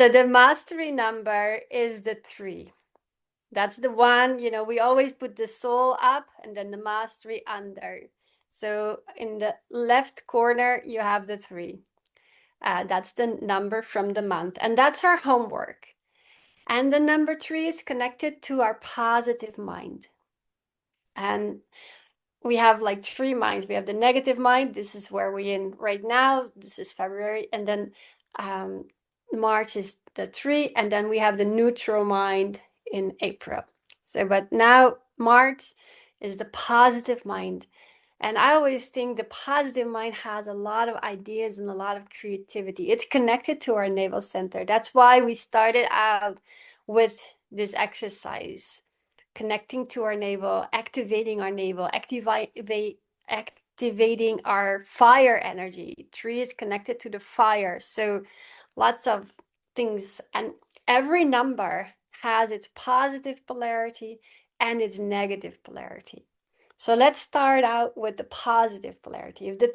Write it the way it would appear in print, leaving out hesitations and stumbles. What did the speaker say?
So the mastery number is the 3. That's the one, we always put the soul up and then the mastery under. So in the left corner, you have the 3. That's the number from the month, and that's our homework. And the number 3 is connected to our positive mind. And we have like 3 minds. We have the negative mind. This is where we're in right now. This is February. And then March is the 3. And then we have the neutral mind in April. So, but now March is the positive mind. And I always think the positive mind has a lot of ideas and a lot of creativity. It's connected to our navel center. That's why we started out with this exercise, connecting to our navel, activating our navel, activating our fire energy. 3 is connected to the fire. So lots of things. And every number has its positive polarity and its negative polarity. So let's start out with the positive polarity. If the